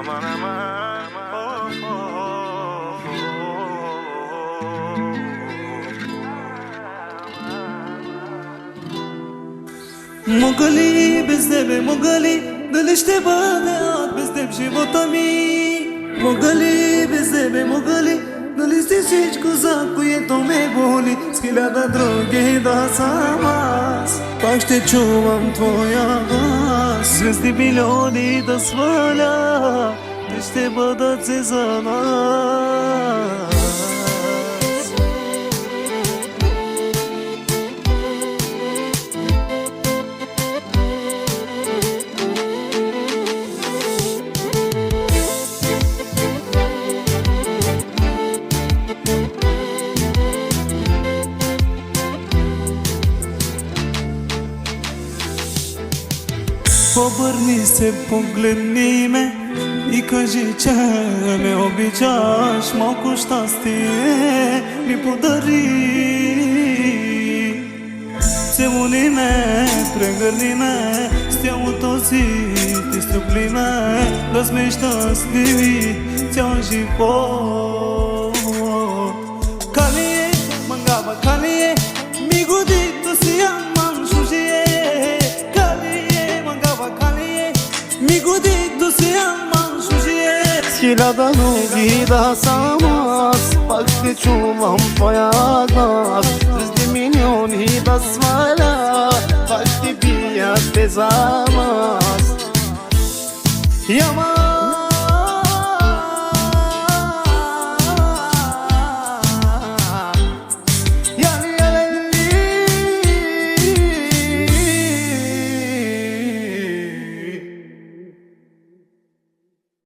aman aman. Oh, oh, Mogali bizde be mogali dil işte bana bizde bir şey botami Mogali bizde be mogali dil işte hiç kuzak kuye to me boli skila da droge da samas Pašte čuvam tvoja glas Zvezdi milioni da svala Işte badat se za nas Pobrni se, poglедни ме и кажи, че ме обичаш. Малко щастие ми подари. Целуни ме, прегърни ме, с тялото си ти стъпли ме, да сме щастливи цял живот. Калие, мангава калие, ми годи то си аман шужие. Mi godito se aman shujie Skilada nugi da samas Pašte čuvam tvoja glas Zvezdi milioni da svala Pašte bijate za nas Yaman